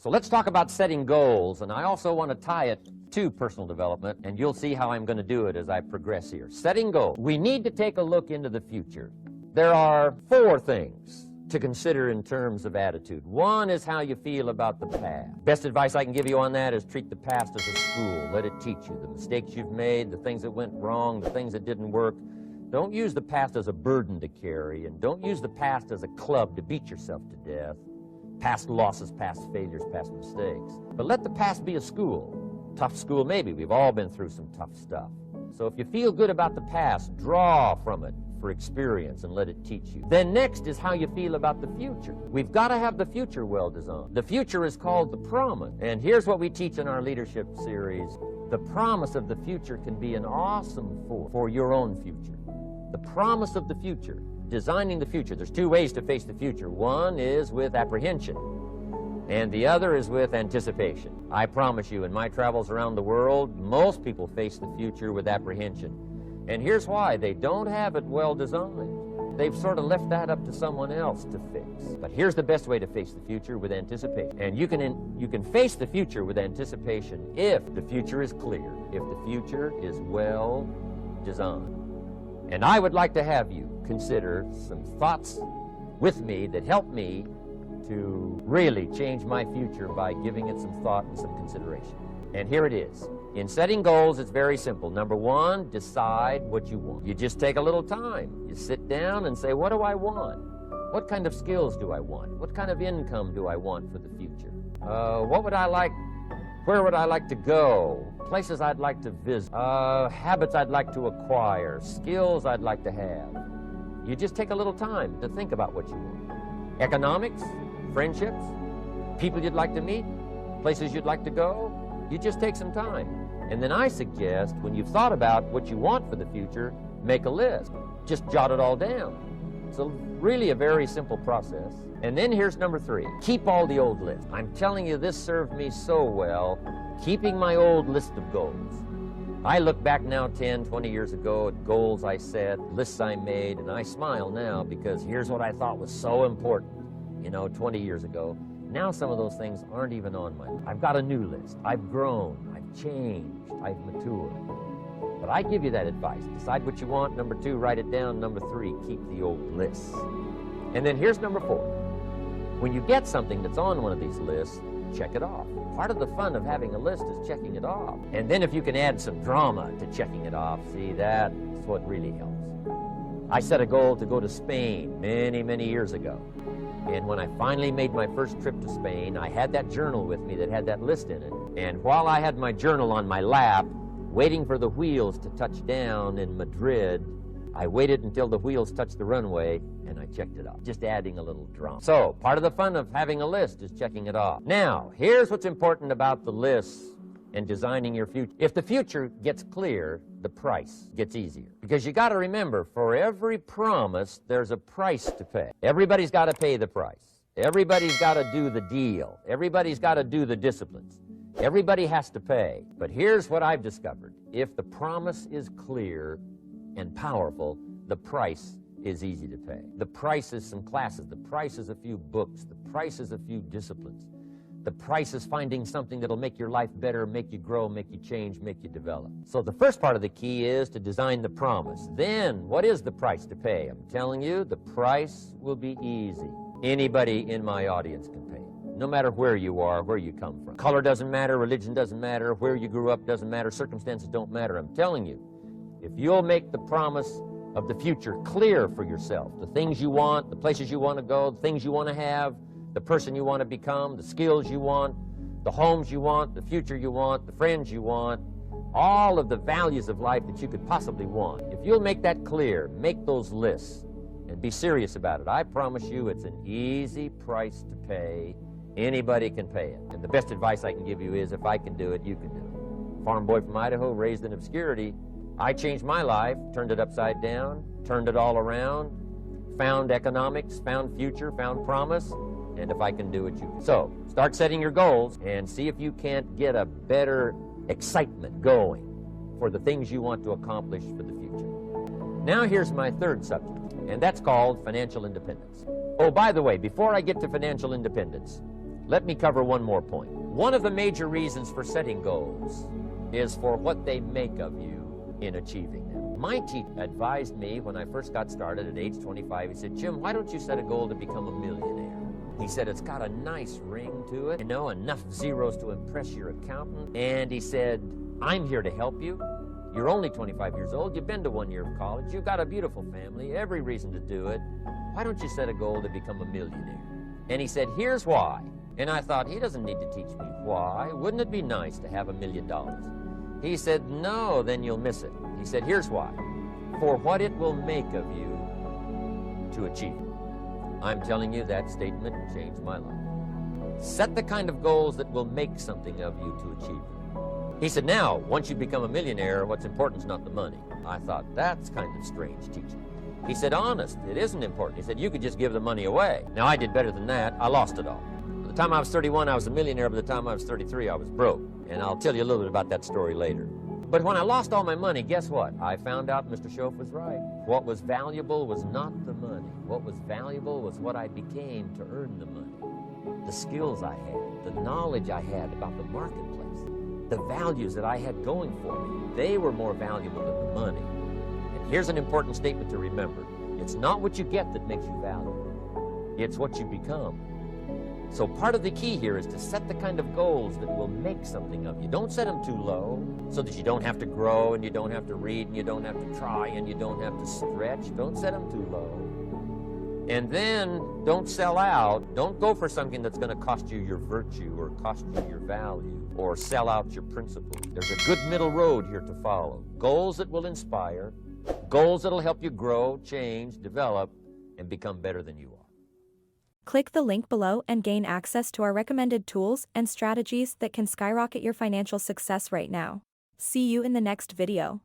So let's talk about setting goals, and I also want to tie it to personal development, and you'll see how I'm going to do it as I progress here. Setting goals. We need to take a look into the future. There are 4 things to consider in terms of attitude. One is how you feel about the past. Best advice I can give you on that is treat the past as a school. Let it teach you the mistakes you've made, the things that went wrong, the things that didn't work. Don't use the past as a burden to carry, and don't use the past as a club to beat yourself to death. Past losses, past failures, past mistakes. But let the past be a school. Tough school maybe. We've all been through some tough stuff. So if you feel good about the past, draw from it for experience and let it teach you. Then next is how you feel about the future. We've got to have the future well designed. The future is called the promise. And here's what we teach in our leadership series. The promise of the future can be an awesome force for your own future. The promise of the future, designing the future. There's 2 ways to face the future. One is with apprehension, and the other is with anticipation. I promise you, in my travels around the world, most people face the future with apprehension. And here's why. They don't have it well designed. They've sort of left that up to someone else to fix. But here's the best way to face the future, with anticipation. And you can face the future with anticipation if the future is clear, if the future is well designed. And I would like to have you consider some thoughts with me that help me to really change my future by giving it some thought and some consideration. And here it is. In setting goals, it's very simple. Number 1, decide what you want. You just take a little time. You sit down and say, what do I want? What kind of skills do I want? What kind of income do I want for the future? What would I like? Where would I like to go? Places I'd like to visit. Habits I'd like to acquire. Skills I'd like to have. You just take a little time to think about what you want. Economics, friendships, people you'd like to meet, places you'd like to go. You just take some time. And then I suggest, when you've thought about what you want for the future, make a list. Just jot it all down. It's really a very simple process. And then here's number 3. Keep all the old lists. I'm telling you, this served me so well, keeping my old list of goals. I look back now 10, 20 years ago at goals I set, lists I made, and I smile now because here's what I thought was so important, 20 years ago. Now some of those things aren't even on my list. I've got a new list. I've grown, I've changed, I've matured. But I give you that advice. Decide what you want. Number 2, write it down. Number 3, keep the old lists. And then here's number 4. When you get something that's on one of these lists, check it off. Part of the fun of having a list is checking it off. And then if you can add some drama to checking it off, see, that's what really helps. I set a goal to go to Spain many, many years ago. And when I finally made my first trip to Spain, I had that journal with me that had that list in it. And while I had my journal on my lap, waiting for the wheels to touch down in Madrid, I waited until the wheels touched the runway, and I checked it off, just adding a little drama. So, part of the fun of having a list is checking it off. Now, here's what's important about the lists and designing your future. If the future gets clear, the price gets easier. Because you got to remember, for every promise, there's a price to pay. Everybody's got to pay the price. Everybody's got to do the deal. Everybody's got to do the disciplines. Everybody has to pay. But here's what I've discovered. If the promise is clear and powerful, the price is easy to pay. The price is some classes. The price is a few books. The price is a few disciplines. The price is finding something that'll make your life better, make you grow, make you change, make you develop. So the first part of the key is to design the promise. Then, what is the price to pay? I'm telling you, the price will be easy. Anybody in my audience can pay it, no matter where you are, where you come from. Color doesn't matter, religion doesn't matter, where you grew up doesn't matter, circumstances don't matter. I'm telling you, if you'll make the promise of the future clear for yourself, the things you want, the places you want to go, the things you want to have, the person you want to become, the skills you want, the homes you want, the future you want, the friends you want, all of the values of life that you could possibly want. If you'll make that clear, make those lists, and be serious about it, I promise you it's an easy price to pay. Anybody can pay it. And the best advice I can give you is, if I can do it, you can do it. Farm boy from Idaho, raised in obscurity, I changed my life, turned it upside down, turned it all around, found economics, found future, found promise, and if I can do it, you can. So, start setting your goals and see if you can't get a better excitement going for the things you want to accomplish for the future. Now here's my third subject, and that's called financial independence. Oh, by the way, before I get to financial independence, let me cover one more point. One of the major reasons for setting goals is for what they make of you in achieving them. My teacher advised me when I first got started at age 25, he said, Jim, why don't you set a goal to become a millionaire? He said, it's got a nice ring to it, you know, enough zeros to impress your accountant. And he said, I'm here to help you. You're only 25 years old. You've been to 1 year of college. You've got a beautiful family, every reason to do it. Why don't you set a goal to become a millionaire? And he said, here's why. And I thought, he doesn't need to teach me why. Wouldn't it be nice to have $1 million? He said, no, then you'll miss it. He said, here's why. For what it will make of you to achieve it. I'm telling you, that statement changed my life. Set the kind of goals that will make something of you to achieve them. He said, now, once you become a millionaire, what's important is not the money. I thought, that's kind of strange teaching. He said, honest, it isn't important. He said, you could just give the money away. Now, I did better than that. I lost it all. By the time I was 31, I was a millionaire. By the time I was 33, I was broke. And I'll tell you a little bit about that story later. But when I lost all my money, guess what? I found out Mr. 𝗀𝗶 was right. What was valuable was not the money. What was valuable was what I became to earn the money. The skills I had, the knowledge I had about the marketplace, the values that I had going for me, they were more valuable than the money. And here's an important statement to remember. It's not what you get that makes you valuable. It's what you become. So part of the key here is to set the kind of goals that will make something of you. Don't set them too low so that you don't have to grow and you don't have to read and you don't have to try and you don't have to stretch. Don't set them too low. And then don't sell out. Don't go for something that's going to cost you your virtue or cost you your value or sell out your principles. There's a good middle road here to follow. Goals that will inspire, goals that will help you grow, change, develop, and become better than you are. Click the link below and gain access to our recommended tools and strategies that can skyrocket your financial success right now. See you in the next video.